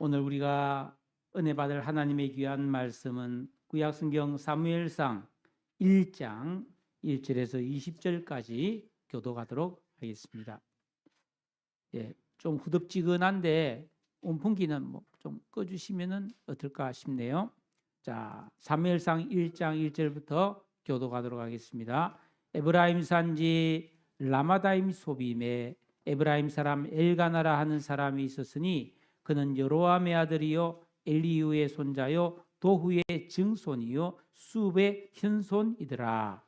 오늘 우리가 은혜 받을 하나님의 귀한 말씀은 구약성경 사무엘상 1장 1절에서 20절까지 교독하도록 하겠습니다. 좀 후덥지근한데 온풍기는 좀 꺼주시면 어떨까 싶네요. 자, 사무엘상 1장 1절부터 교독하도록 하겠습니다. 에브라임 산지 라마다임 소빔에 에브라임 사람 엘가나라 하는 사람이 있었으니 그는 여로함의 아들이요 엘리우의 손자요 도후의 증손이요 수의 현손이더라.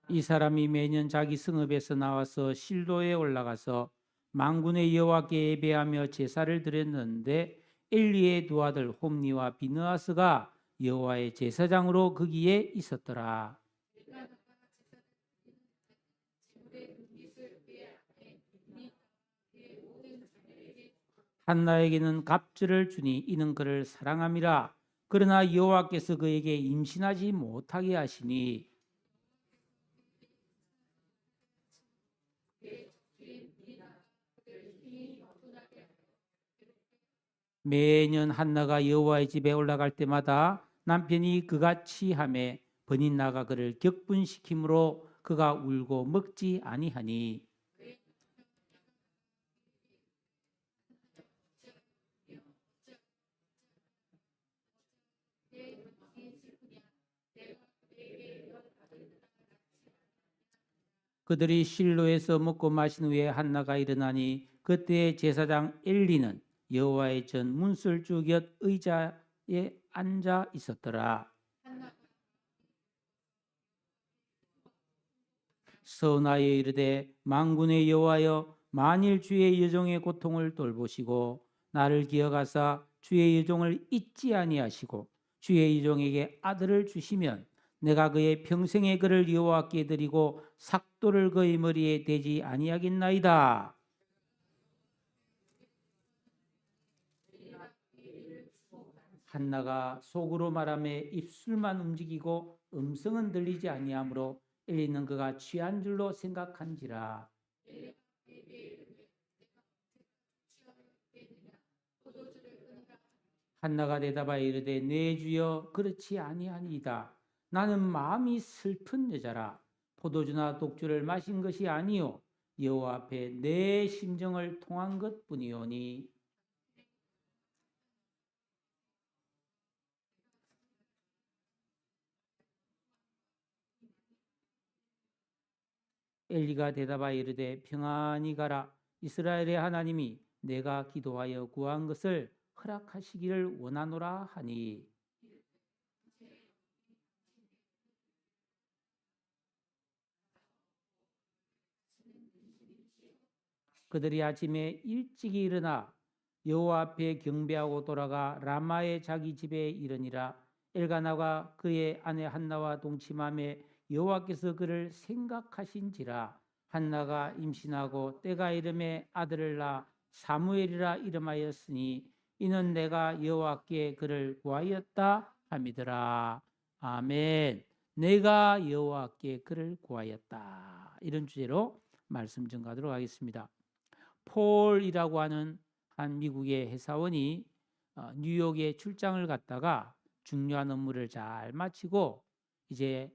이 사람이 매년 자기 성읍에서 나와서 실로에 올라가서 만군의 여호와께 예배하며 제사를 드렸는데 엘리의 두 아들 홈니와 비느하스가 여호와의 제사장으로 거기에 있었더라. 한나에게는 갑절을 주니 이는 그를 사랑함이라. 그러나 여호와께서 그에게 임신하지 못하게 하시니 매년 한나가 여호와의 집에 올라갈 때마다 남편이 그같이 하매 번인나가 그를 격분시키므로 그가 울고 먹지 아니하니 그들이 실로에서 먹고 마신 후에 한나가 일어나니 그때 제사장 엘리는 여호와의 전 문설주 곁 의자에 앉아 있었더라. 서나에 이르되 만군의 여호와여 만일 주의 여종의 고통을 돌보시고 나를 기억하사 주의 여종을 잊지 아니하시고 주의 여종에게 아들을 주시면 내가 그의 평생의 그를 여호와께 드리고 삭도를 그의 머리에 대지 아니하겠나이다. 한나가 속으로 말하며 입술만 움직이고 음성은 들리지 아니하므로 엘리는 그가 취한 줄로 생각한지라. 한나가 대답하여 이르되 내 주여 그렇지 아니하니이다. 나는 마음이 슬픈 여자라. 포도주나 독주를 마신 것이 아니요 여호와 앞에 내 심정을 통한 것뿐이오니. 엘리가 대답하여 이르되 평안히 가라. 이스라엘의 하나님이 내가 기도하여 구한 것을 허락하시기를 원하노라 하니. 그들이 아침에 일찍 일어나 여호와 앞에 경배하고 돌아가 라마의 자기 집에 이르니라. 엘가나가 그의 아내 한나와 동침하며 여호와께서 그를 생각하신지라. 한나가 임신하고 때가 이름에 아들을 낳아 사무엘이라 이름하였으니 이는 내가 여호와께 그를 구하였다 함이더라. 아멘. 내가 여호와께 그를 구하였다. 이런 주제로 말씀 전가하도록 하겠습니다. 폴이라고 하는 한 미국의 회사원이 뉴욕에 출장을 갔다가 중요한 업무를 잘 마치고 이제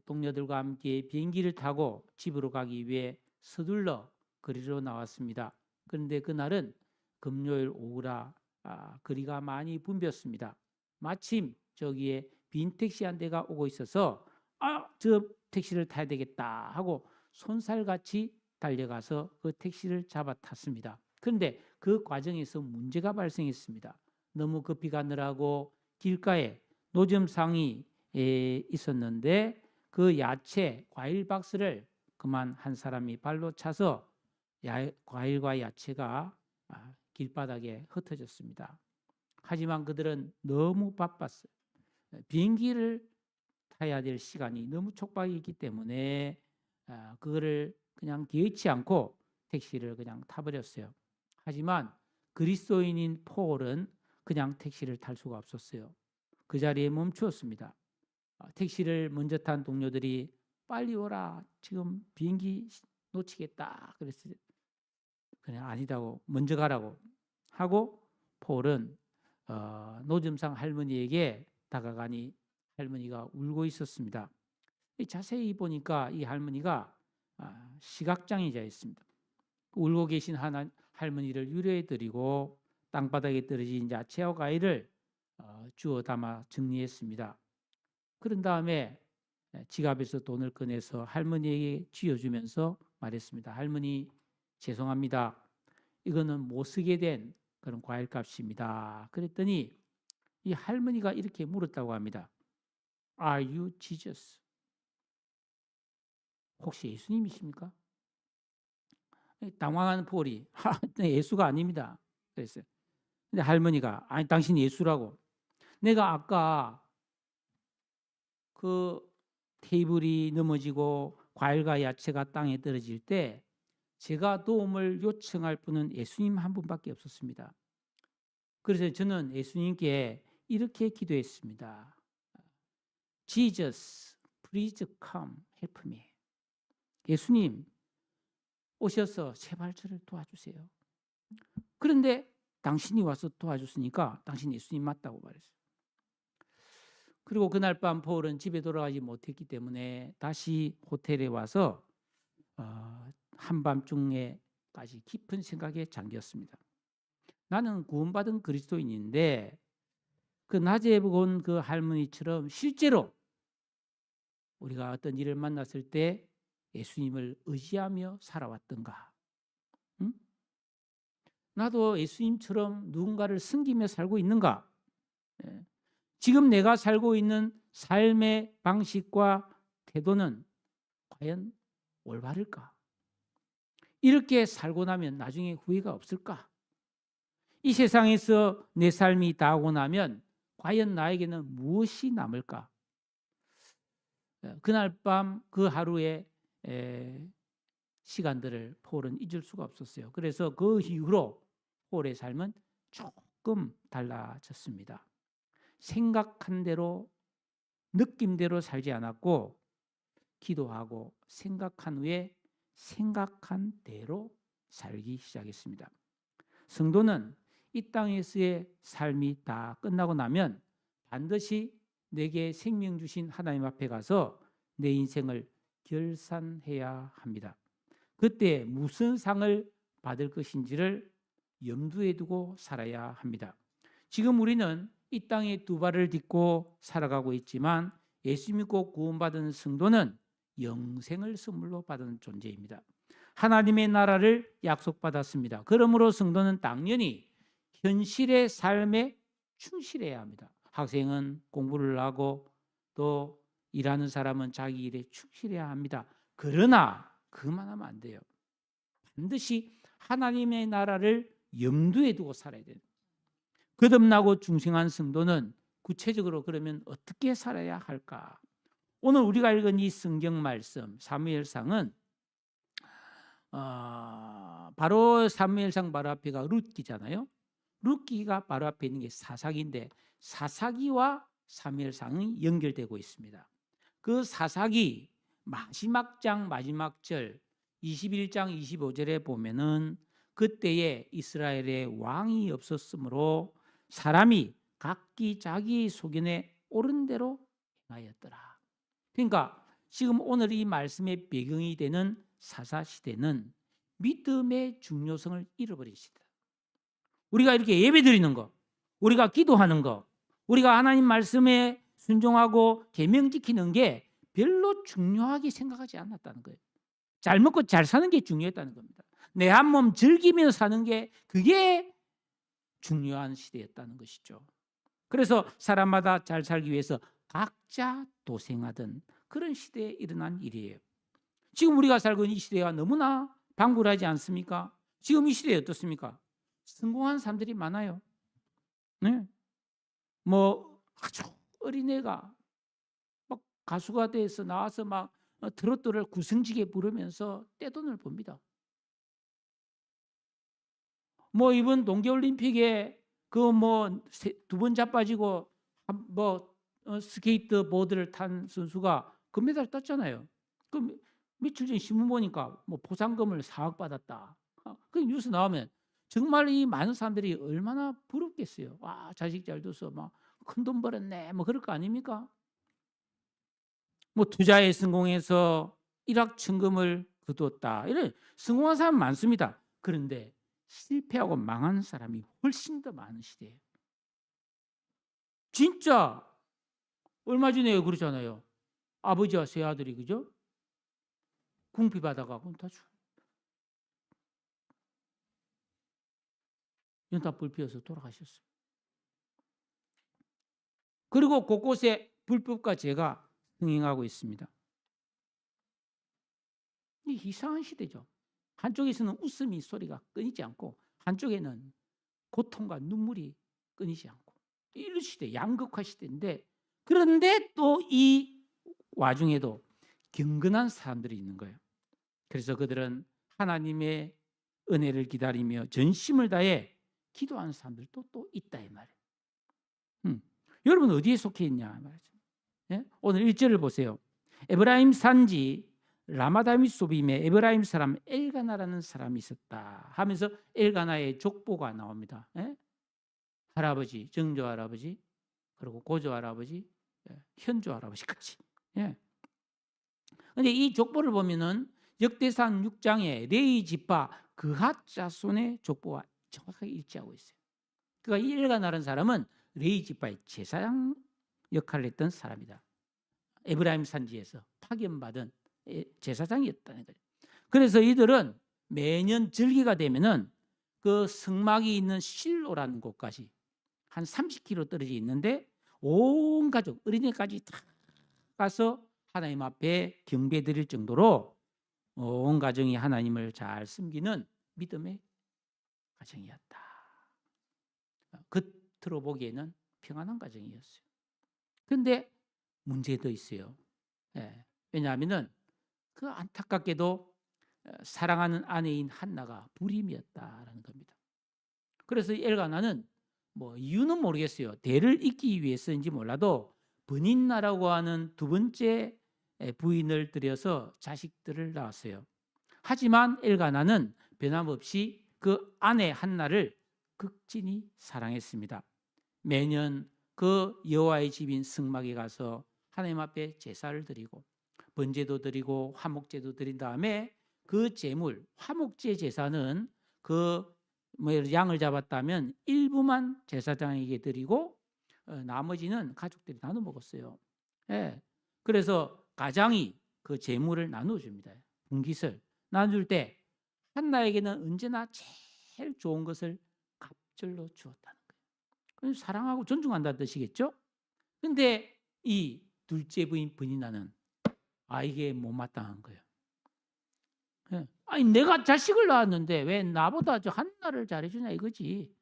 동료들과 함께 비행기를 타고 집으로 가기 위해 서둘러 거리로 나왔습니다. 그런데 그날은 금요일 오후라 거리가 많이 붐볐습니다. 마침 저기에 빈 택시 한 대가 오고 있어서 저 택시를 타야 되겠다 하고 손살같이 달려가서 그 택시를 잡아 탔습니다. 그런데 그 과정에서 문제가 발생했습니다. 너무 급히 가느라고 길가에 노점상이 있었는데 그 야채, 과일 박스를 그만 한 사람이 발로 차서 과일과 야채가 길바닥에 흩어졌습니다. 하지만 그들은 너무 바빴어요. 비행기를 타야 될 시간이 너무 촉박했기 때문에 그거를 그냥 개의치 않고 택시를 그냥 타버렸어요. 하지만 그리스도인인 폴은 그냥 택시를 탈 수가 없었어요. 그 자리에 멈추었습니다. 택시를 먼저 탄 동료들이 빨리 오라. 지금 비행기 놓치겠다. 그랬어요. 그냥 아니다고 먼저 가라고 하고 폴은 노점상 할머니에게 다가가니 할머니가 울고 있었습니다. 자세히 보니까 이 할머니가 시각장애자였습니다. 울고 계신 할머니를 위로해드리고 땅바닥에 떨어진 야채와 과일을 주워 담아 정리했습니다. 그런 다음에 지갑에서 돈을 꺼내서 할머니에게 쥐어주면서 말했습니다. 할머니 죄송합니다. 이거는 못 쓰게 된 그런 과일값입니다. 그랬더니 이 할머니가 이렇게 물었다고 합니다. Are you Jesus? 혹시 예수님이십니까? 당황한 폴이 예수가 아닙니다. 그랬어요. 근데 할머니가 아니 당신 예수라고. 내가 아까 그 테이블이 넘어지고 과일과 야채가 땅에 떨어질 때 제가 도움을 요청할 분은 예수님 한 분밖에 없었습니다. 그래서 저는 예수님께 이렇게 기도했습니다. Jesus, please come help me. 예수님 오셔서 제발 저를 도와주세요. 그런데 당신이 와서 도와줬으니까 당신 예수님 맞다고 말했어요. 그리고 그날 밤 폴은 집에 돌아가지 못했기 때문에 다시 호텔에 와서 한밤중에까지 깊은 생각에 잠겼습니다. 나는 구원받은 그리스도인인데 그 낮에 본 그 할머니처럼 실제로 우리가 어떤 일을 만났을 때 예수님을 의지하며 살아왔던가? 응? 나도 예수님처럼 누군가를 섬기며 살고 있는가? 지금 내가 살고 있는 삶의 방식과 태도는 과연 올바를까? 이렇게 살고 나면 나중에 후회가 없을까? 이 세상에서 내 삶이 다하고 나면 과연 나에게는 무엇이 남을까? 그날 밤 그 하루의 시간들을 폴은 잊을 수가 없었어요. 그래서 그 이후로 폴의 삶은 조금 달라졌습니다. 생각한 대로 느낌대로 살지 않았고 기도하고 생각한 후에 생각한 대로 살기 시작했습니다. 성도는 이 땅에서의 삶이 다 끝나고 나면 반드시 내게 생명 주신 하나님 앞에 가서 내 인생을 결산해야 합니다. 그때 무슨 상을 받을 것인지를 염두에 두고 살아야 합니다. 지금 우리는 이 땅에 두 발을 딛고 살아가고 있지만 예수 믿고 구원받은 성도는 영생을 선물로 받은 존재입니다. 하나님의 나라를 약속받았습니다. 그러므로 성도는 당연히 현실의 삶에 충실해야 합니다. 학생은 공부를 하고 또 일하는 사람은 자기 일에 충실해야 합니다. 그러나 그만하면 안 돼요. 반드시 하나님의 나라를 염두에 두고 살아야 돼요. 거듭나고 중생한 성도는 구체적으로 그러면 어떻게 살아야 할까? 오늘 우리가 읽은 이 성경 말씀 사무엘상은 바로 사무엘상 바로 앞에가 룻기잖아요. 룻기가 바로 앞에 있는 게 사사기인데 사사기와 사무엘상이 연결되고 있습니다. 그 사사기 마지막 장 마지막 절 21장 25절에 보면은 그때에 이스라엘의 왕이 없었으므로 사람이 각기 자기 소견에 옳은 대로 행하였더라. 그러니까 지금 오늘 이 말씀의 배경이 되는 사사시대는 믿음의 중요성을 잃어버린 시대다. 우리가 이렇게 예배드리는 거, 우리가 기도하는 거, 우리가 하나님 말씀에 순종하고 계명 지키는 게 별로 중요하게 생각하지 않았다는 거예요. 잘 먹고 잘 사는 게 중요했다는 겁니다. 내 한 몸 즐기며 사는 게 그게 중요한 시대였다는 것이죠. 그래서 사람마다 잘 살기 위해서 각자 도생하던 그런 시대에 일어난 일이에요. 지금 우리가 살고 있는 이 시대가 너무나 방불하지 않습니까? 지금 이 시대에 어떻습니까? 성공한 사람들이 많아요. 네? 뭐 아주 어린애가 막 가수가 돼서 나와서 막 트로트를 구성지게 부르면서 떼돈을 법니다. 뭐 이번 동계올림픽에 그 뭐 두 번 자빠지고 뭐 스케이트보드를 탄 선수가 금메달 땄잖아요. 그 며칠 전 신문 보니까 뭐 보상금을 4억 받았다. 그 뉴스 나오면 정말 이 많은 사람들이 얼마나 부럽겠어요. 와, 자식 잘 둬서 막 큰 돈 벌었네. 뭐 그럴 거 아닙니까? 뭐 투자에 성공해서 일확천금을 거두었다. 이런 성공한 사람 많습니다. 그런데 실패하고 망한 사람이 훨씬 더 많은 시대예요. 진짜 얼마 전에 그러잖아요. 아버지와 세 아들이 그죠? 궁핍하다가 다 연탄불 피워서 돌아가셨어요. 그리고 곳곳에 불법과 죄가 흥행하고 있습니다. 이상한 시대죠. 한쪽에서는 웃음이 소리가 끊이지 않고 한쪽에는 고통과 눈물이 끊이지 않고 이런 시대, 양극화 시대인데, 그런데 또 이 와중에도 경건한 사람들이 있는 거예요. 그래서 그들은 하나님의 은혜를 기다리며 전심을 다해 기도하는 사람들도 또 있다 이 말이에요. 여러분 어디에 속해 있냐 말이죠. 예? 오늘 1절을 보세요. 에브라임 산지 라마다미 소빔에 에브라임 사람 엘가나라는 사람이 있었다 하면서 엘가나의 족보가 나옵니다. 예? 할아버지, 정조 할아버지, 그리고 고조 할아버지, 현조 할아버지까지. 예. 근데 이 족보를 보면은 역대상 6장에 레위 지파 그핫 자손의 족보와 정확하게 일치하고 있어요. 그러니까 이 엘가나라는 사람은 레위 지파의 제사장 역할을 했던 사람이다. 에브라임 산지에서 파견받은 제사장이었다는 거예요. 그래서 이들은 매년 절기가 되면은 그 성막이 있는 실로라는 곳까지 한 30km 떨어져 있는데 온 가족 어린이까지 다 가서 하나님 앞에 경배 드릴 정도로 온 가정이 하나님을 잘 섬기는 믿음의 가정이었다. 겉으로 보기에는 평안한 가정이었어요. 그런데 문제도 있어요. 왜냐하면은 그 안타깝게도 사랑하는 아내인 한나가 불임이었다라는 겁니다. 그래서 엘가나는 뭐 이유는 모르겠어요. 대를 잇기 위해서인지 몰라도 버닌나라고 하는 두 번째 부인을 들여서 자식들을 낳았어요. 하지만 엘가나는 변함없이 그 아내 한나를 극진히 사랑했습니다. 매년 그 여호와의 집인 성막에 가서 하나님 앞에 제사를 드리고 번제도 드리고 화목제도 드린 다음에 그 제물, 화목제 제사는 그 양을 잡았다면 일부만 제사장에게 드리고 나머지는 가족들이 나눠 먹었어요. 예. 그래서 가장이 그 제물을 나눠 줍니다. 분깃을 나눠줄 때 한나에게는 언제나 제일 좋은 것을 갑절로 주었다는 거예요. 사랑하고 존중한다는 뜻이겠죠? 근데 이 둘째 부인 버니나는 이게 못마땅한 거예요. 아니 내가 자식을 낳았는데 왜 나보다 저 한나를 잘해주냐 이거지.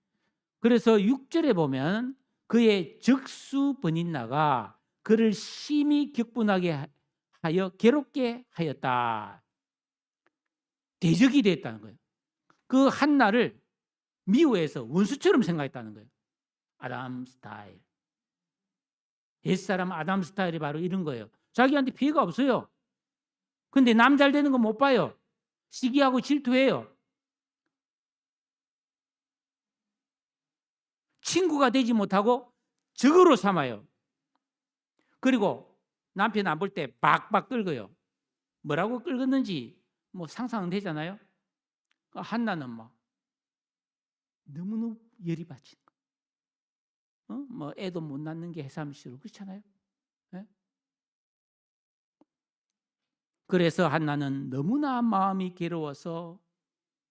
그래서 6절에 보면 그의 적수 버닌나가 그를 심히 격분하게 하여 괴롭게 하였다. 대적이 됐다는 거예요. 그 한나를 미워해서 원수처럼 생각했다는 거예요. 아담 스타일. 옛사람 아담 스타일이 바로 이런 거예요. 자기한테 피해가 없어요. 근데 남 잘 되는 거 못 봐요. 시기하고 질투해요. 친구가 되지 못하고 적으로 삼아요. 그리고 남편 안 볼 때 박박 끌고요. 뭐라고 끌었는지 뭐 상상은 되잖아요. 한나는 막 너무너무 열이 받치는 거. 뭐 애도 못 낳는 게 해삼시로 그렇잖아요. 네? 그래서 한나는 너무나 마음이 괴로워서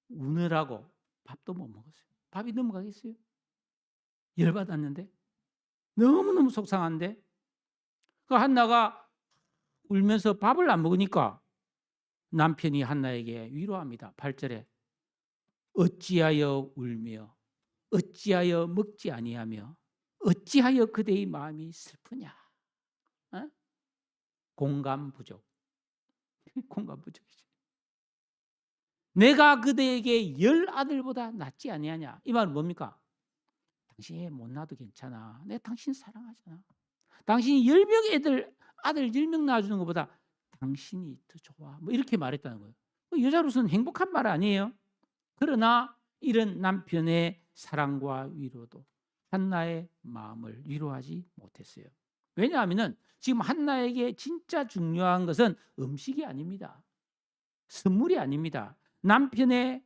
우느라고 밥도 못 먹었어요. 밥이 넘어가겠어요? 열받았는데 너무너무 속상한데 그 한나가 울면서 밥을 안 먹으니까 남편이 한나에게 위로합니다. 8절에 어찌하여 울며 어찌하여 먹지 아니하며 어찌하여 그대의 마음이 슬프냐. 공감 부족. 공감 부족이지. 내가 그대에게 10 아들보다 낫지 아니하냐. 이 말은 뭡니까? 당신 못 낳아도 괜찮아. 내가 당신 사랑하잖아. 당신이 10명 아들 10명 낳아주는 것보다 당신이 더 좋아. 뭐 이렇게 말했다는 거예요. 여자로서는 행복한 말 아니에요. 그러나 이런 남편의 사랑과 위로도 한나의 마음을 위로하지 못했어요. 왜냐하면 지금 한나에게 진짜 중요한 것은 음식이 아닙니다. 선물이 아닙니다. 남편의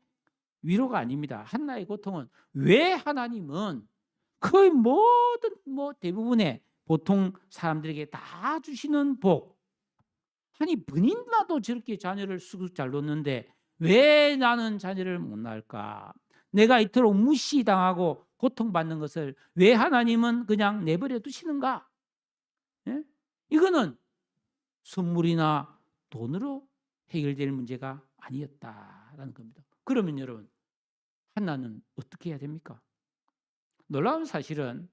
위로가 아닙니다. 한나의 고통은 왜 하나님은 거의 모든 대부분의 보통 사람들에게 다 주시는 복, 아니 본인 나도 저렇게 자녀를 쑥 잘 놓는데 왜 나는 자녀를 못 낳을까? 내가 이토록 무시당하고 고통받는 것을 왜 하나님은 그냥 내버려 두시는가? 예? 이거는 선물이나 돈으로 해결될 문제가 아니었다라는 겁니다. 그러면 여러분, 한나는 어떻게 해야 됩니까? 놀라운 사실은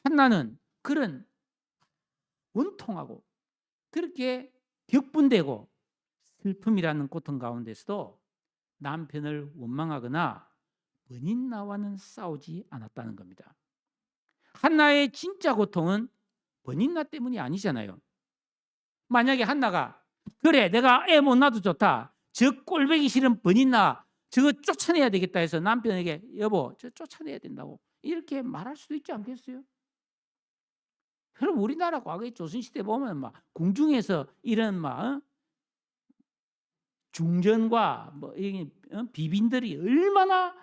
한나는 그런 원통하고 그렇게 격분되고 슬픔이라는 고통 가운데서도 남편을 원망하거나 번인나와는 싸우지 않았다는 겁니다. 한나의 진짜 고통은 번인나 때문이 아니잖아요. 만약에 한나가 그래 내가 애 못 낳아도 좋다, 저 꼴보기 싫은 번인나 저거 쫓아내야 되겠다 해서 남편에게 여보 저 쫓아내야 된다고 이렇게 말할 수도 있지 않겠어요? 여러분 우리나라 과거에 조선시대 보면 막 궁중에서 이런 막 중전과 비빈들이 얼마나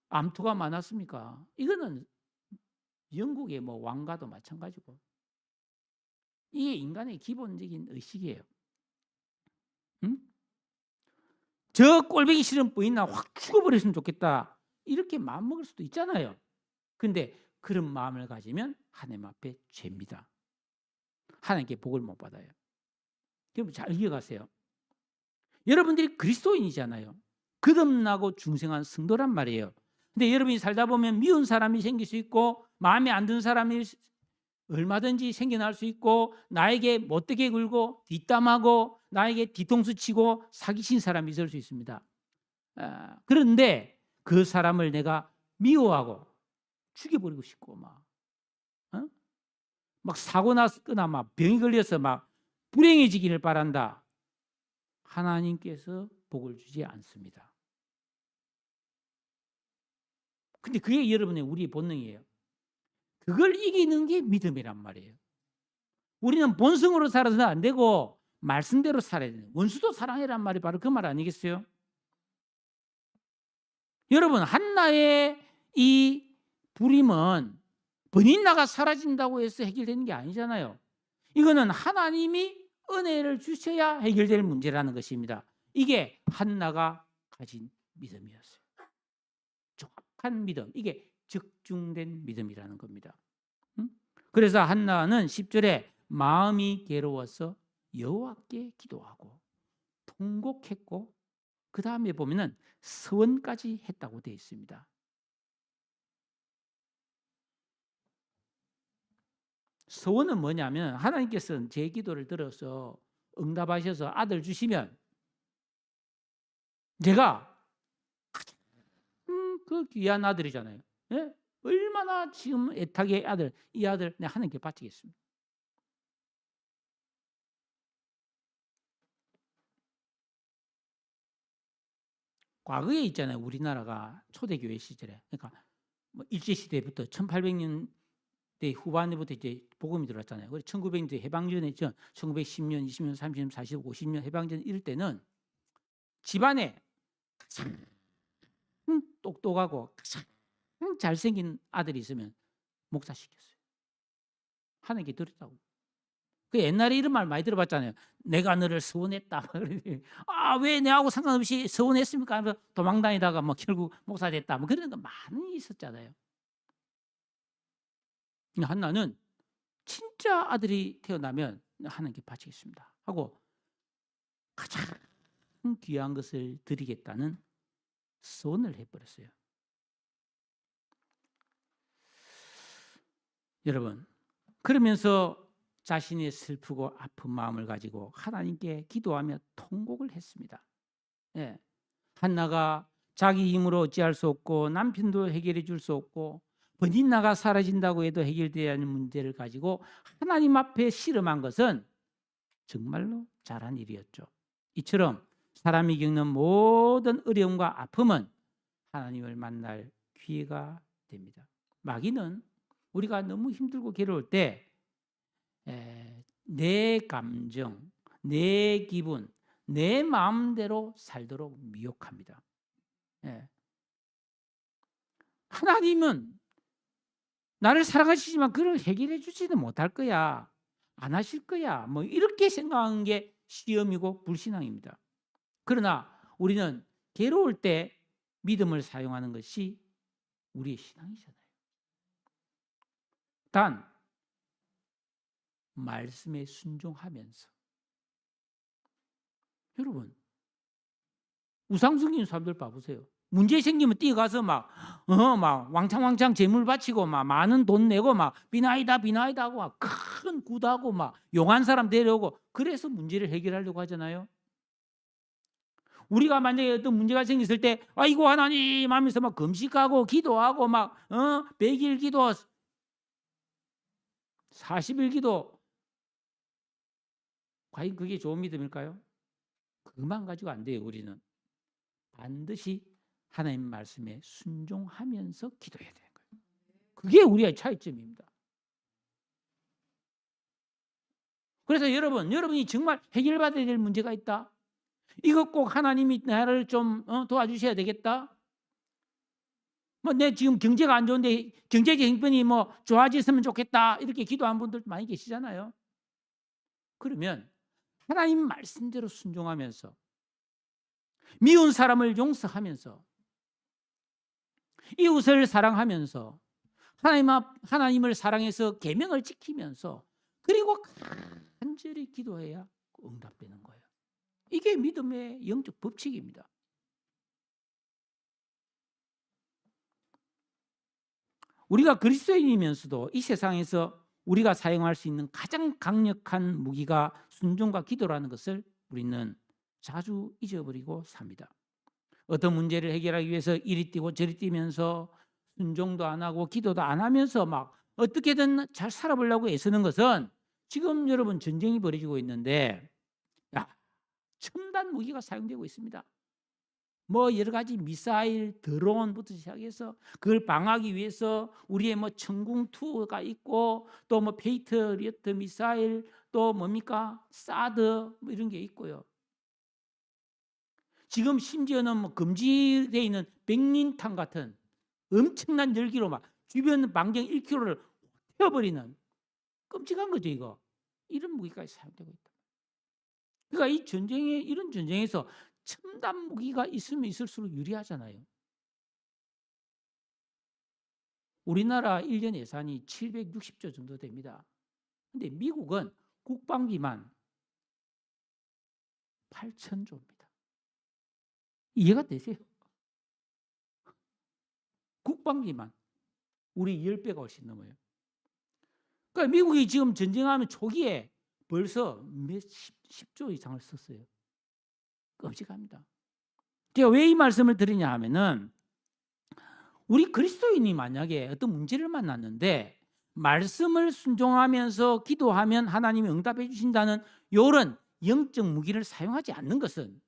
암투가 많았습니까? 이거는 영국의 왕가도 마찬가지고 이게 인간의 기본적인 의식이에요. 응? 저 꼴보기 싫은 부인나 확 죽어버렸으면 좋겠다 이렇게 마음먹을 수도 있잖아요. 근데 그런 마음을 가지면 하나님 앞에 죄입니다. 하나님께 복을 못 받아요. 여러분 잘 이해가세요. 여러분들이 그리스도인이잖아요. 거듭나고 중생한 성도란 말이에요. 근데 여러분이 살다 보면 미운 사람이 생길 수 있고 마음에 안 드는 사람이 얼마든지 생겨날 수 있고 나에게 못되게 굴고 뒷담하고 나에게 뒤통수 치고 사기친 사람이 있을 수 있습니다. 그런데 그 사람을 내가 미워하고 죽여버리고 싶고 막 사고 났거나 막 병이 걸려서 막 불행해지기를 바란다. 하나님께서 복을 주지 않습니다. 근데 그게 여러분의 우리의 본능이에요. 그걸 이기는 게 믿음이란 말이에요. 우리는 본성으로 살아서는 안 되고 말씀대로 살아야 돼요. 원수도 사랑해란 말이 바로 그 말 아니겠어요? 여러분 한나의 이 불임은 번인나가 사라진다고 해서 해결되는 게 아니잖아요. 이거는 하나님이 은혜를 주셔야 해결될 문제라는 것입니다. 이게 한나가 가진 믿음이었어요. 정확한 믿음, 이게 적중된 믿음이라는 겁니다. 그래서 한나는 10절에 마음이 괴로워서 여호와께 기도하고 통곡했고 그 다음에 보면은 서원까지 했다고 되어 있습니다. 서원은 뭐냐면 하나님께서는 제 기도를 들어서 응답하셔서 아들 주시면 제가 그 귀한 아들이잖아요. 예? 얼마나 지금 애타게 아들, 이 아들 내가 하나님께 바치겠습니다. 과거에 있잖아요. 우리나라가 초대교회 시절에, 그러니까 일제시대부터 1800년대 후반부터 이제 복음이 들어왔잖아요. 그래서 1900년대 해방전에 1910년, 20년, 30년, 40, 50년 해방전 이럴 때는 집안에 가장 똑똑하고 가장 잘생긴 아들이 있으면 목사시켰어요. 하나님께 드렸다고. 그 옛날에 이런 말 많이 들어봤잖아요. 내가 너를 서원했다. 왜 내하고 상관없이 서원했습니까? 하면서 도망다니다가 결국 목사 됐다. 그런 거 많이 있었잖아요. 한나는 진짜 아들이 태어나면 하나님께 바치겠습니다 하고 가장 귀한 것을 드리겠다는 서원을 해버렸어요. 여러분, 그러면서 자신의 슬프고 아픈 마음을 가지고 하나님께 기도하며 통곡을 했습니다. 한나가 자기 힘으로 어찌할 수 없고 남편도 해결해 줄 수 없고 번인나가 사라진다고 해도 해결되어야 하는 문제를 가지고 하나님 앞에 씨름한 것은 정말로 잘한 일이었죠. 이처럼 사람이 겪는 모든 어려움과 아픔은 하나님을 만날 기회가 됩니다. 마귀는 우리가 너무 힘들고 괴로울 때 내 감정, 내 기분, 내 마음대로 살도록 미혹합니다. 하나님은 나를 사랑하시지만 그걸 해결해 주지도 못할 거야. 안 하실 거야. 뭐 이렇게 생각하는 게 시험이고 불신앙입니다. 그러나 우리는 괴로울 때 믿음을 사용하는 것이 우리의 신앙이잖아요. 단 말씀에 순종하면서, 여러분 우상숭배하는 사람들 봐보세요. 문제 생기면 뛰어가서 막 왕창 재물 바치고 막 많은 돈 내고 막 비나이다 하고 막 큰 구다고 막 용한 사람 데려오고, 그래서 문제를 해결하려고 하잖아요. 우리가 만약에 어떤 문제가 생겼을 때 아이고 하나님 하면서 막 금식하고 기도하고 막 100일 기도 40일 기도, 과연 그게 좋은 믿음일까요? 그것만 가지고 안 돼요. 우리는 반드시 하나님 말씀에 순종하면서 기도해야 되는 거예요. 그게 우리의 차이점입니다. 그래서 여러분이 정말 해결받아야 될 문제가 있다. 이것 꼭 하나님이 나를 좀 도와주셔야 되겠다. 뭐 내 지금 경제가 안 좋은데 경제적 형편이 뭐 좋아졌으면 좋겠다. 이렇게 기도한 분들 많이 계시잖아요. 그러면 하나님 말씀대로 순종하면서, 미운 사람을 용서하면서, 이웃을 사랑하면서, 하나님을 사랑해서 계명을 지키면서, 그리고 간절히 기도해야 응답되는 거예요. 이게 믿음의 영적 법칙입니다. 우리가 그리스도인이면서도 이 세상에서 우리가 사용할 수 있는 가장 강력한 무기가 순종과 기도라는 것을 우리는 자주 잊어버리고 삽니다. 어떤 문제를 해결하기 위해서 이리 뛰고 저리 뛰면서 순종도 안 하고 기도도 안 하면서 막 어떻게든 잘 살아보려고 애쓰는 것은 지금 여러분 전쟁이 벌어지고 있는데 첨단 무기가 사용되고 있습니다. 뭐 여러 가지 미사일, 드론부터 시작해서 그걸 방어하기 위해서 우리의 뭐 천궁2가 있고 또 뭐 페이트리어트 미사일, 또 뭡니까 사드 뭐 이런 게 있고요. 지금 심지어는 뭐 금지되어 있는 백린탄 같은 엄청난 열기로 막 주변 반경 1km를 태워버리는 끔찍한 거죠. 이런 무기까지 사용되고 있다. 그러니까 이런 전쟁에서 첨단 무기가 있으면 있을수록 유리하잖아요. 우리나라 1년 예산이 760조 정도 됩니다. 근데 미국은 국방비만 8,000조입니다. 이해가 되세요? 국방비만 우리 10배가 훨씬 넘어요. 그러니까 미국이 지금 전쟁하는 초기에 벌써 몇 10조 이상을 썼어요. 끔찍합니다. 제가 왜 이 말씀을 드리냐 하면은, 우리 그리스도인이 만약에 어떤 문제를 만났는데 말씀을 순종하면서 기도하면 하나님이 응답해 주신다는 이런 영적 무기를 사용하지 않는 것은,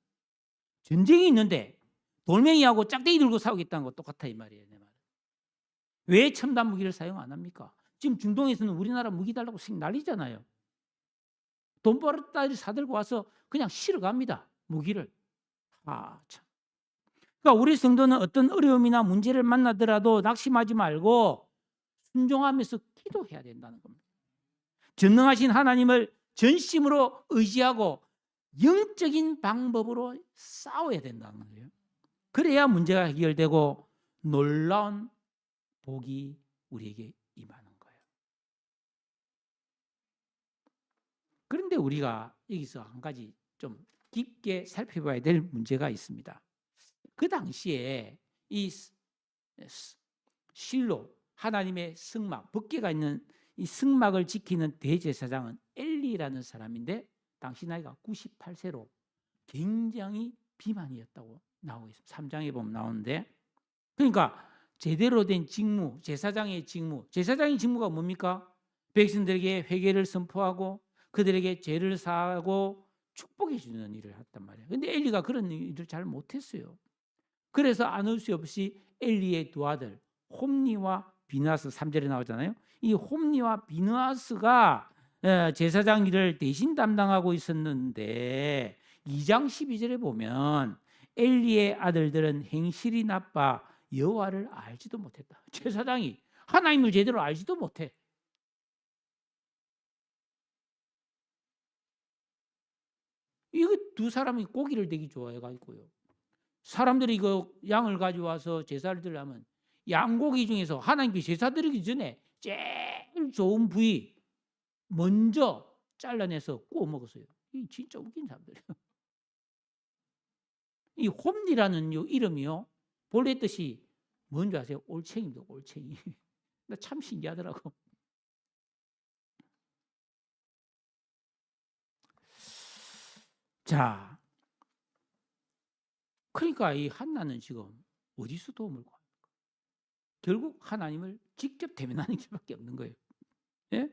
전쟁이 있는데 돌멩이하고 짝대기 들고 싸우겠다는 거 똑같아 이 말이에요. 내 말은. 왜 첨단 무기를 사용 안 합니까? 지금 중동에서는 우리나라 무기 달라고 난리잖아요. 돈벌었다리 사들고 와서 그냥 실어 갑니다. 무기를. 참. 그러니까 우리 성도는 어떤 어려움이나 문제를 만나더라도 낙심하지 말고 순종하면서 기도해야 된다는 겁니다. 전능하신 하나님을 전심으로 의지하고 영적인 방법으로 싸워야 된다는 거예요. 그래야 문제가 해결되고 놀라운 복이 우리에게 임하는 거예요. 그런데 우리가 여기서 한 가지 좀 깊게 살펴봐야 될 문제가 있습니다. 그 당시에 이 실로 하나님의 승막, 법궤가 있는 이 승막을 지키는 대제사장은 엘리라는 사람인데 당시 나이가 98세로 굉장히 비만이었다고 나오고 있습니다. 3장에 보면 나오는데, 그러니까 제대로 된 직무, 제사장의 직무가 뭡니까? 백성들에게 회개를 선포하고 그들에게 죄를 사하고 축복해 주는 일을 했단 말이에요. 근데 엘리가 그런 일을 잘 못했어요. 그래서 아는 수 없이 엘리의 두 아들 홈니와 비느하스 3절에 나오잖아요. 이 홈니와 비느하스가 제사장 일을 대신 담당하고 있었는데 2장 12절에 보면 엘리의 아들들은 행실이 나빠 여호와를 알지도 못했다. 제사장이 하나님을 제대로 알지도 못해. 이거 두 사람이 고기를 되게 좋아해가지고요. 사람들이 이거 양을 가져와서 제사를 드리려면 양고기 중에서 하나님께 제사 드리기 전에 제일 좋은 부위 먼저 잘라내서 구워 먹었어요. 이 진짜 웃긴 사람들이에요. 이 홈니라는 이름이요. 본래 뜻이 뭔지 아세요? 올챙이입니다. 올챙이. 나 참 신기하더라고. 자, 그러니까 이 한나는 지금 어디서 도움을 구합니까? 결국 하나님을 직접 대면하는 길밖에 없는 거예요. 예?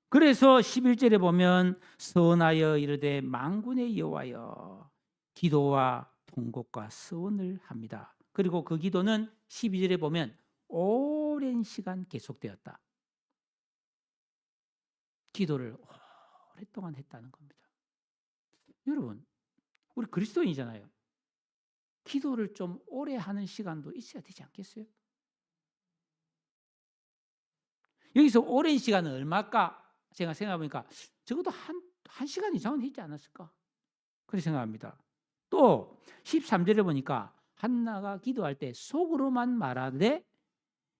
그래서 11절에 보면 선하여 이르되 만군의 여호와여 기도와 통곡과 서원을 합니다. 그리고 그 기도는 12절에 보면 오랜 시간 계속되었다. 기도를 오랫동안 했다는 겁니다. 여러분, 우리 그리스도인이잖아요. 기도를 좀 오래 하는 시간도 있어야 되지 않겠어요? 여기서 오랜 시간은 얼마일까? 제가 생각해보니까 적어도 한 시간 이상은 했지 않았을까? 그렇게 생각합니다. 또 13절에 보니까 한나가 기도할 때 속으로만 말하되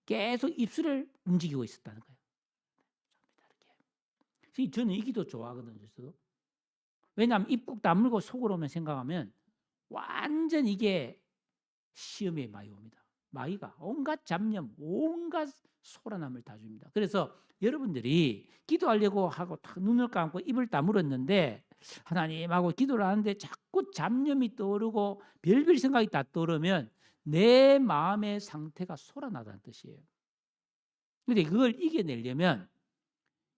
계속 입술을 움직이고 있었다는 거예요. 저는 이 기도 좋아하거든요. 왜냐하면 입 꾹 다물고 속으로만 생각하면 완전 이게 시험에 많이 옵니다. 마귀가 온갖 잡념, 온갖 소란함을 다 줍니다. 그래서 여러분들이 기도하려고 하고 탁 눈을 감고 입을 다물었는데 하나님하고 기도를 하는데 자꾸 잡념이 떠오르고 별별 생각이 다 떠오르면 내 마음의 상태가 소란하다는 뜻이에요. 그런데 그걸 이겨내려면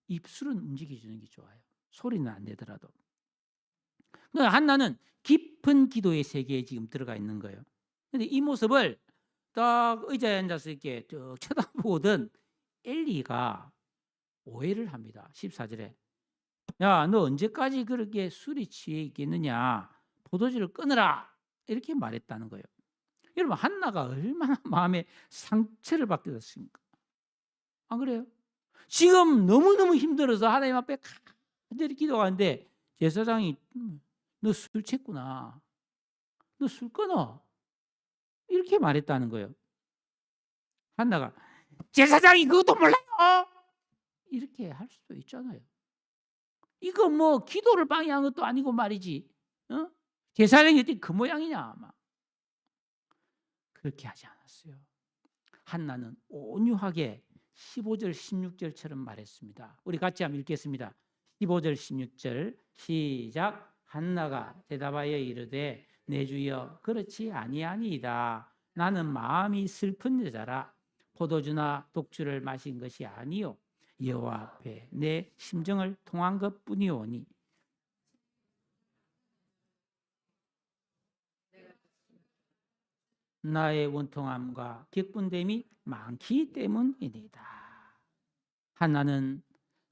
입술은 움직여주는 게 좋아요. 소리는 안 내더라도. 한나는 깊은 기도의 세계에 지금 들어가 있는 거예요. 그런데 이 모습을 딱 의자에 앉아서 이렇게 쭉 쳐다보던 엘리가 오해를 합니다. 14절에 야, 너 언제까지 그렇게 술이 취해 있겠느냐? 포도주를 끊으라 이렇게 말했다는 거예요. 여러분 한나가 얼마나 마음에 상처를 받게 됐습니까? 안 그래요? 지금 너무너무 힘들어서 하나님 앞에 간절히 기도하는데 제사장이 너 술 취했구나. 너 술 끊어. 이렇게 말했다는 거예요. 한나가 제사장이 그것도 몰라요. 이렇게 할 수도 있잖아요. 이거 뭐 기도를 방해한 것도 아니고 말이지. 어? 제사장이 어떻게 그 모양이냐 아마. 그렇게 하지 않았어요. 한나는 온유하게 15절 16절처럼 말했습니다. 우리 같이 한번 읽겠습니다. 15절 16절 시작. 한나가 대답하여 이르되 내 주여 그렇지 아니하니이다. 나는 마음이 슬픈 여자라 포도주나 독주를 마신 것이 아니요 여호와 앞에 내 심정을 통한 것뿐이오니 나의 원통함과 격분됨이 많기 때문이니다. 한나는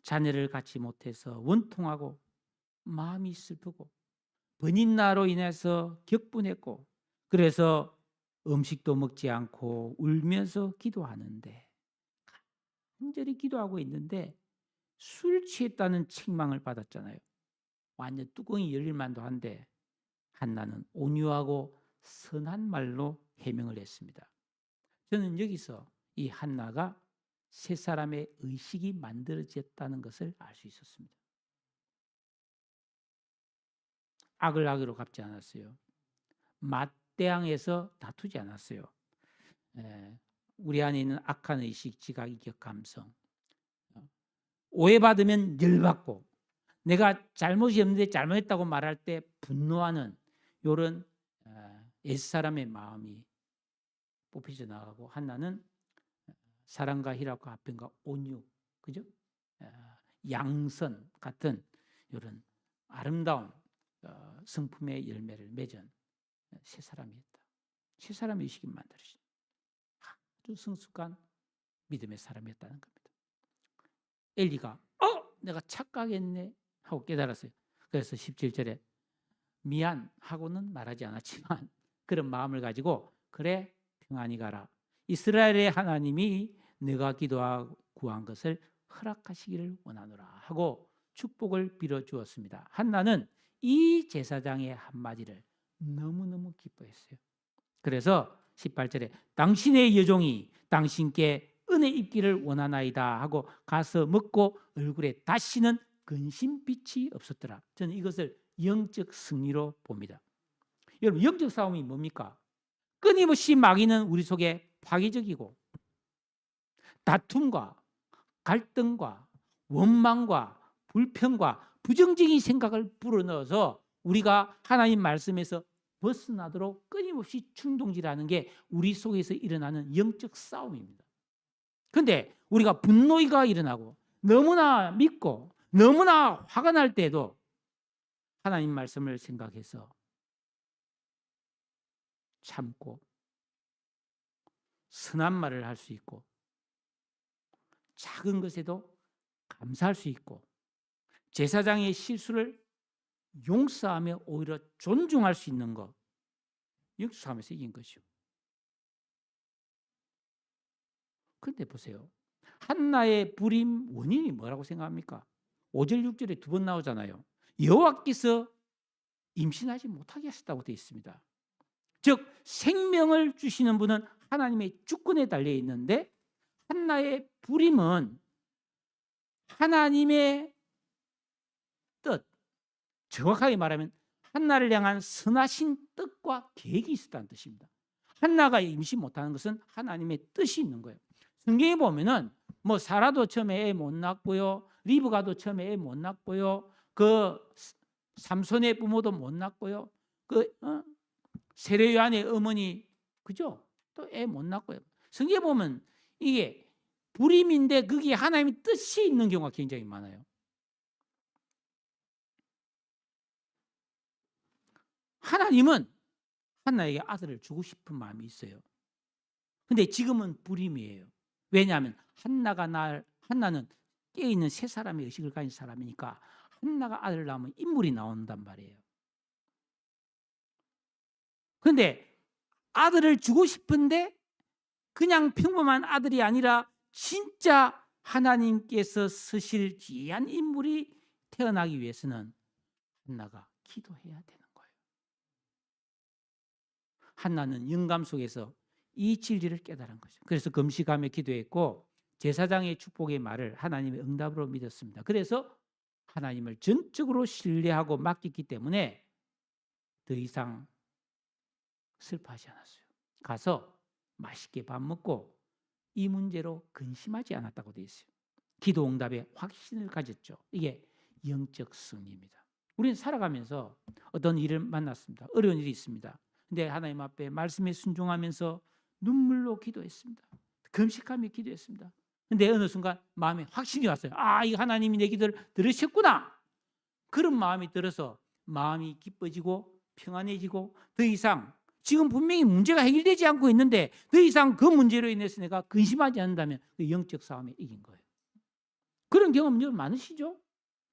자녀를 갖지 못해서 원통하고 마음이 슬프고 번인나로 인해서 격분했고 그래서 음식도 먹지 않고 울면서 기도하는데 간절히 기도하고 있는데 술 취했다는 책망을 받았잖아요. 완전 뚜껑이 열릴 만도 한데 한나는 온유하고 선한 말로 해명을 했습니다. 저는 여기서 이 한나가 세 사람의 의식이 만들어졌다는 것을 알 수 있었습니다. 악을 악으로 갚지 않았어요. 맞대항해서 다투지 않았어요. 우리 안에 있는 악한 의식, 지각, 이격, 감성. 오해받으면 열받고 내가 잘못이 없는데 잘못했다고 말할 때 분노하는 이런 옛사람의 마음이 뽑혀져 나가고 한나는 사랑과 희락과 화평과 온유, 그죠? 양선 같은 이런 아름다운 성품의 열매를 맺은 세 사람이었다. 세 사람의 의식이 만들어진 아주 성숙한 믿음의 사람이었다는 겁니다. 엘리가 내가 착각했네 하고 깨달았어요. 그래서 17절에 미안하고는 말하지 않았지만 그런 마음을 가지고 그래 평안히 가라. 이스라엘의 하나님이 내가 기도하고 구한 것을 허락하시기를 원하노라 하고 축복을 빌어 주었습니다. 한나는 이 제사장의 한마디를 너무너무 기뻐했어요. 그래서 18절에 당신의 여종이 당신께 은혜 입기를 원하나이다 하고 가서 먹고 얼굴에 다시는 근심빛이 없었더라. 저는 이것을 영적 승리로 봅니다. 여러분, 영적 싸움이 뭡니까? 끊임없이 마귀는 우리 속에 파괴적이고 다툼과 갈등과 원망과 불평과 부정적인 생각을 불어넣어서 우리가 하나님 말씀에서 벗어나도록 끊임없이 충동질하는 게 우리 속에서 일어나는 영적 싸움입니다. 그런데 우리가 분노가 일어나고 너무나 믿고 너무나 화가 날 때도 하나님 말씀을 생각해서 참고 선한 말을 할 수 있고 작은 것에도 감사할 수 있고 제사장의 실수를 용서하며 오히려 존중할 수 있는 것, 영적 싸움에서 이긴 것이요. 그런데 보세요. 한나의 불임 원인이 뭐라고 생각합니까? 5절 6절에 두 번 나오잖아요. 여호와께서 임신하지 못하게 하셨다고 되어 있습니다. 즉 생명을 주시는 분은 하나님의 주권에 달려 있는데 한나의 불임은 하나님의 뜻, 정확하게 말하면 한나를 향한 선하신 뜻과 계획이 있었다는 뜻입니다. 한나가 임신 못하는 것은 하나님의 뜻이 있는 거예요. 성경에 보면은 뭐 사라도 처음에 애 못 낳고요, 리브가도 처음에 애 못 낳고요, 그 삼손의 부모도 못 낳고요, 그 세례 요한의 어머니 그죠? 또 애 못 낳고요. 성경에 보면 이게 불임인데 거기에 하나님의 뜻이 있는 경우가 굉장히 많아요. 하나님은 한나에게 아들을 주고 싶은 마음이 있어요. 근데 지금은 불임이에요. 왜냐하면 한나는 깨어있는 세 사람의 의식을 가진 사람이니까 한나가 아들을 낳으면 인물이 나온단 말이에요. 그런데 아들을 주고 싶은데 그냥 평범한 아들이 아니라 진짜 하나님께서 쓰실 귀한 인물이 태어나기 위해서는 한나가 기도해야 되는 거예요. 한나는 영감 속에서 이 진리를 깨달은 거죠. 그래서 금식하며 기도했고 제사장의 축복의 말을 하나님의 응답으로 믿었습니다. 그래서 하나님을 전적으로 신뢰하고 맡겼기 때문에 더 이상 슬퍼하지 않았어요. 가서 맛있게 밥 먹고 이 문제로 근심하지 않았다고 되어 있어요. 기도 응답에 확신을 가졌죠. 이게 영적 승리입니다. 우리는 살아가면서 어떤 일을 만났습니다. 어려운 일이 있습니다. 근데 하나님 앞에 말씀에 순종하면서 눈물로 기도했습니다. 금식하며 기도했습니다. 근데 어느 순간 마음에 확신이 왔어요. 이 하나님이 내 기도를 들으셨구나. 그런 마음이 들어서 마음이 기뻐지고 평안해지고 더 이상 지금 분명히 문제가 해결되지 않고 있는데 더 이상 그 문제로 인해서 내가 근심하지 않는다면 그 영적 싸움에 이긴 거예요. 그런 경험 여러분 많으시죠?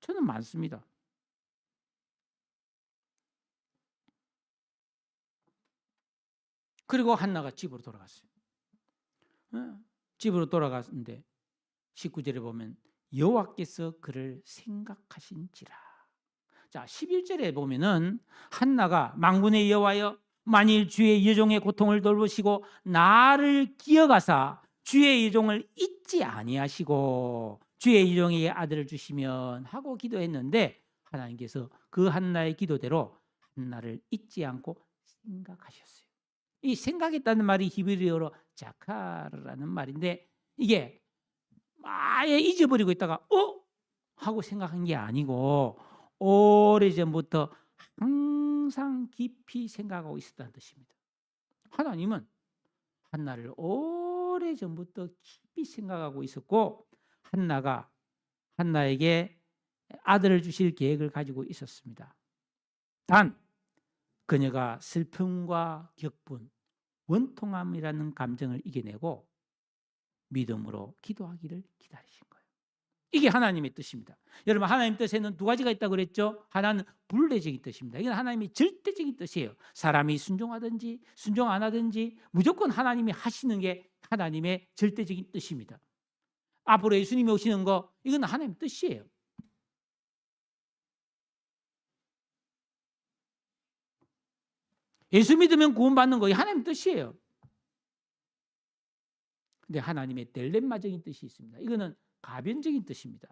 저는 많습니다. 그리고 한나가 집으로 돌아갔어요. 집으로 돌아갔는데 19절에 보면 여호와께서 그를 생각하신지라. 자, 11절에 보면은 한나가 만군의 여호와여 만일 주의 여종의 고통을 돌보시고 나를 기억하사 주의 여종을 잊지 아니하시고 주의 여종에게 아들을 주시면 하고 기도했는데 하나님께서 그 한나의 기도대로 한나를 잊지 않고 생각하셨어요. 이 생각했다는 말이 히브리어로 자카르라는 말인데 이게 아예 잊어버리고 있다가 하고 생각한 게 아니고 오래전부터 항상 깊이 생각하고 있었다는 뜻입니다. 하나님은 한나를 오래전부터 깊이 생각하고 있었고 한나에게 아들을 주실 계획을 가지고 있었습니다. 단 그녀가 슬픔과 격분, 원통함이라는 감정을 이겨내고 믿음으로 기도하기를 기다리신 거예요. 이게 하나님의 뜻입니다. 여러분, 하나님 뜻에는 두 가지가 있다고 그랬죠. 하나는 불례적인 뜻입니다. 이건 하나님의 절대적인 뜻이에요. 사람이 순종하든지 순종 안 하든지 무조건 하나님이 하시는 게 하나님의 절대적인 뜻입니다. 앞으로 예수님이 오시는 거, 이건 하나님의 뜻이에요. 예수 믿으면 구원받는 거, 하나님의 뜻이에요. 근데 하나님의 델렘마적인 뜻이 있습니다. 이거는 가변적인 뜻입니다.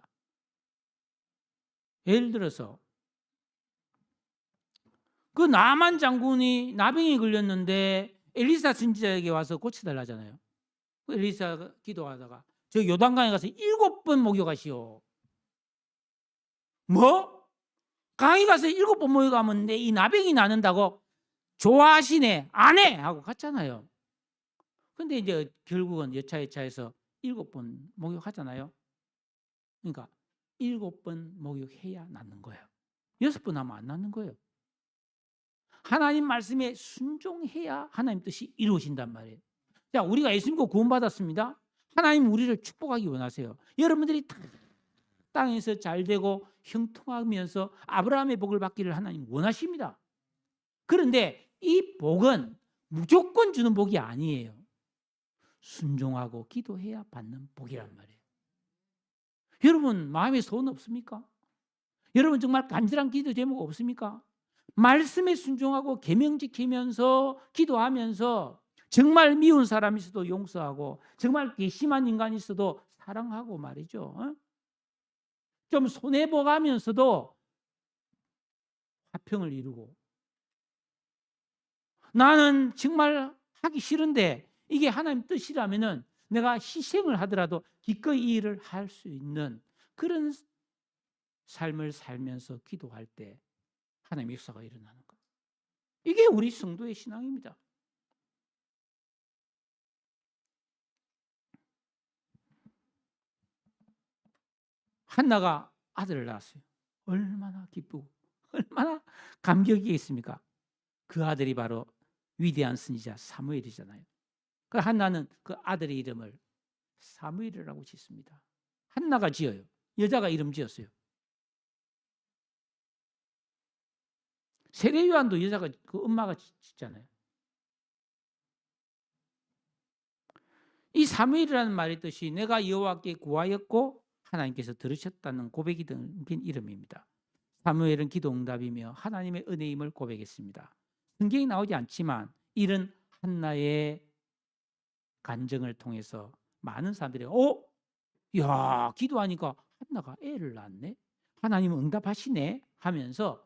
예를 들어서 그 나만 장군이 나병이 걸렸는데 엘리사 선지자에게 와서 고쳐달라잖아요. 그 엘리사가 기도하다가 저 요단강에 가서 7번 목욕하시오. 뭐? 강에 가서 7번 목욕하면 내 이 나병이 나는다고? 좋아하시네. 안 해! 하고 갔잖아요. 근데 이제 결국은 여차여차해서 7번 목욕하잖아요. 그러니까 7번 목욕해야 낫는 거예요. 6번 하면 안 낫는 거예요. 하나님 말씀에 순종해야 하나님 뜻이 이루어진단 말이에요. 자, 우리가 예수 믿고 구원받았습니다. 하나님 우리를 축복하기 원하세요. 여러분들이 땅에서 잘되고 형통하면서 아브라함의 복을 받기를 하나님 원하십니다. 그런데 이 복은 무조건 주는 복이 아니에요. 순종하고 기도해야 받는 복이란 말이에요. 여러분 마음에 소원 없습니까? 여러분 정말 간절한 기도 제목 없습니까? 말씀에 순종하고 계명 지키면서 기도하면서 정말 미운 사람이 있어도 용서하고 정말 괘씸한 인간이 있어도 사랑하고 말이죠. 좀 손해보가면서도 화평을 이루고, 나는 정말 하기 싫은데 이게 하나님 뜻이라면은 내가 희생을 하더라도 기꺼이 이 일을 할 수 있는 그런 삶을 살면서 기도할 때 하나님의 역사가 일어나는 것. 이게 우리 성도의 신앙입니다. 한나가 아들을 낳았어요. 얼마나 기쁘고 얼마나 감격이 있습니까? 그 아들이 바로 위대한 선지자 사무엘이잖아요. 그 한나는 그 아들의 이름을 사무엘이라고 짓습니다. 한나가 지어요. 여자가 이름 지었어요. 세례 요한도 여자가 그 엄마가 짓잖아요. 이 사무엘이라는 말의 뜻이 내가 여호와께 구하였고 하나님께서 들으셨다는 고백이 담긴 이름입니다. 사무엘은 기도 응답이며 하나님의 은혜임을 고백했습니다. 성경이 나오지 않지만 이런 한나의 간증을 통해서 많은 사람들이 야, 기도하니까 한나가 애를 낳네? 하나님은 응답하시네? 하면서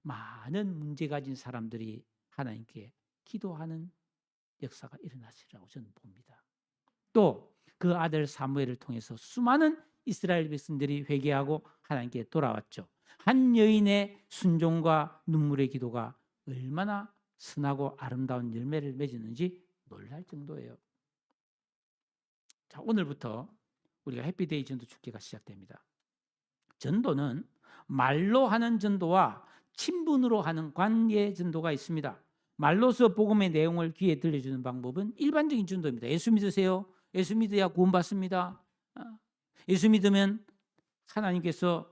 많은 문제 가진 사람들이 하나님께 기도하는 역사가 일어났으리라고 저는 봅니다. 또 그 아들 사무엘을 통해서 수많은 이스라엘 백성들이 회개하고 하나님께 돌아왔죠. 한 여인의 순종과 눈물의 기도가 얼마나 선하고 아름다운 열매를 맺었는지 놀랄 정도예요. 자, 오늘부터 우리가 해피데이 전도 축제가 시작됩니다. 전도는 말로 하는 전도와 친분으로 하는 관계 전도가 있습니다. 말로서 복음의 내용을 귀에 들려주는 방법은 일반적인 전도입니다. 예수 믿으세요. 예수 믿어야 구원받습니다. 예수 믿으면 하나님께서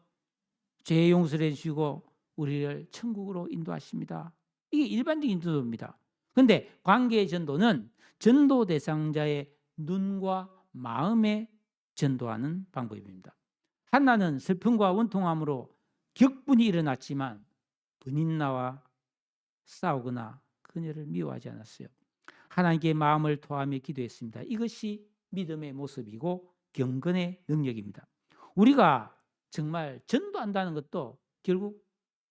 죄 용서를 해주시고 우리를 천국으로 인도하십니다. 이게 일반적인 전도입니다. 그런데 관계 전도는 전도 대상자의 눈과 마음에 전도하는 방법입니다. 한나는 슬픔과 원통함으로 격분이 일어났지만 브닌나와 싸우거나 그녀를 미워하지 않았어요. 하나님께 마음을 토하며 기도했습니다. 이것이 믿음의 모습이고 경건의 능력입니다. 우리가 정말 전도한다는 것도 결국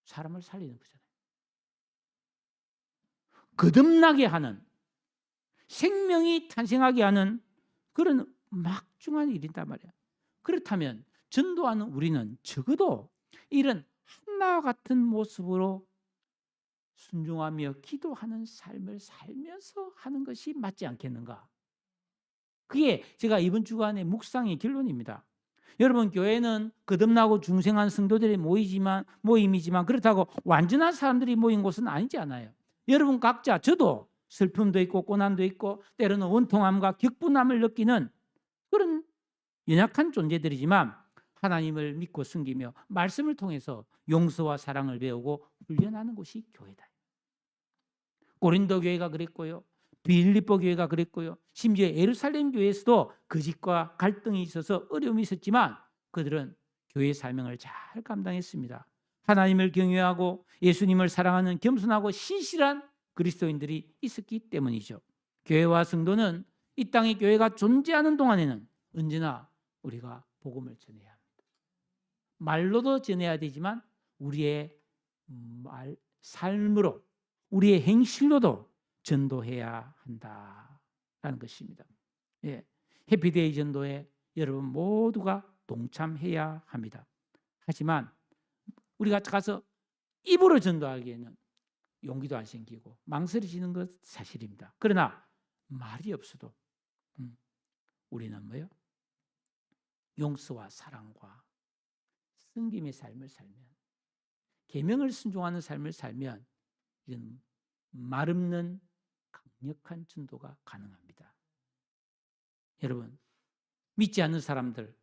사람을 살리는 거잖아요. 거듭나게 하는, 생명이 탄생하게 하는 그런 막중한 일이란 말이에요. 그렇다면 전도하는 우리는 적어도 이런 한나와 같은 모습으로 순종하며 기도하는 삶을 살면서 하는 것이 맞지 않겠는가? 그게 제가 이번 주간의 묵상의 결론입니다. 여러분, 교회는 거듭나고 중생한 성도들이 모임이지만 그렇다고 완전한 사람들이 모인 곳은 아니지 않아요. 여러분 각자, 저도 슬픔도 있고 고난도 있고 때로는 원통함과 격분함을 느끼는 그런 연약한 존재들이지만 하나님을 믿고 섬기며 말씀을 통해서 용서와 사랑을 배우고 훈련하는 곳이 교회다. 고린도 교회가 그랬고요. 빌립보 교회가 그랬고요. 심지어 예루살렘 교회에서도 거짓과 갈등이 있어서 어려움이 있었지만 그들은 교회 사명을 잘 감당했습니다. 하나님을 경외하고 예수님을 사랑하는 겸손하고 신실한 그리스도인들이 있었기 때문이죠. 교회와 성도는 이 땅에 교회가 존재하는 동안에는 언제나 우리가 복음을 전해야 합니다. 말로도 전해야 되지만 우리의 삶으로, 우리의 행실로도 전도해야 한다라는 것입니다. 예, 해피데이 전도에 여러분 모두가 동참해야 합니다. 하지만 우리가 가서 입으로 전도하기에는 용기도 안 생기고 망설여지는 것 사실입니다. 그러나 말이 없어도 우리는 뭐요? 용서와 사랑과 섬김의 삶을 살면, 계명을 순종하는 삶을 살면 이건 말없는 강력한 전도가 가능합니다. 여러분, 믿지 않는 사람들,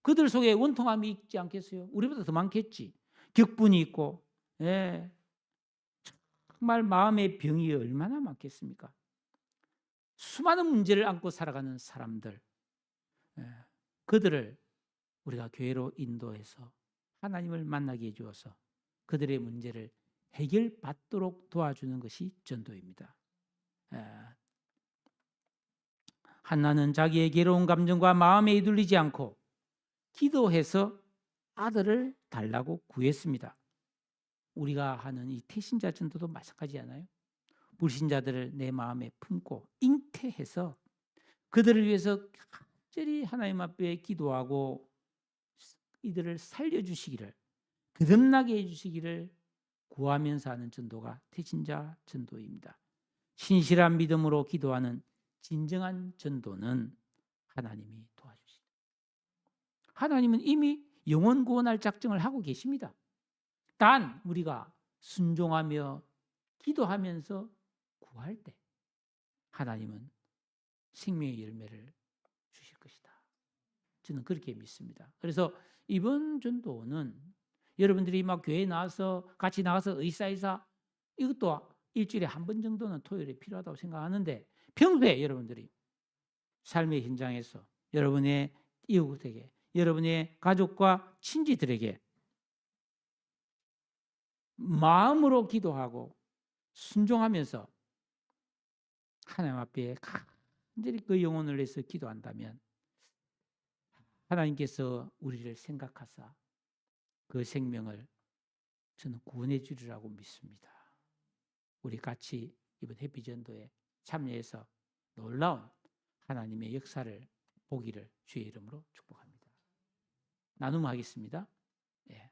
그들 속에 원통함이 있지 않겠어요? 우리보다 더 많겠지. 격분이 있고, 정말 마음의 병이 얼마나 많겠습니까? 수많은 문제를 안고 살아가는 사람들, 그들을 우리가 교회로 인도해서 하나님을 만나게 해주어서 그들의 문제를 해결받도록 도와주는 것이 전도입니다. 한나는 자기의 괴로운 감정과 마음에 이둘리지 않고 기도해서 아들을 달라고 구했습니다. 우리가 하는 이 태신자 전도도 마찬가지잖아요. 불신자들을 내 마음에 품고 잉태해서 그들을 위해서 간절히 하나님 앞에 기도하고 이들을 살려주시기를, 거듭나게 해주시기를 구하면서 하는 전도가 태신자 전도입니다. 신실한 믿음으로 기도하는 진정한 전도는 하나님이 도와주십니다. 하나님은 이미 영혼 구원할 작정을 하고 계십니다. 단 우리가 순종하며 기도하면서 구할 때 하나님은 생명의 열매를 주실 것이다. 저는 그렇게 믿습니다. 그래서 이번 전도는 여러분들이 막 교회에 나와서 같이 나가서 의사이사 이것도 일주일에 한 번 정도는 토요일에 필요하다고 생각하는데 평소에 여러분들이 삶의 현장에서 여러분의 이웃에게, 여러분의 가족과 친지들에게 마음으로 기도하고 순종하면서 하나님 앞에 간절히 그 영혼을 위해서 기도한다면 하나님께서 우리를 생각하사 그 생명을 저는 구원해 주리라고 믿습니다. 우리 같이 이번 해피전도에 참여해서 놀라운 하나님의 역사를 보기를 주의 이름으로 축복합니다. 나눔하겠습니다. 예.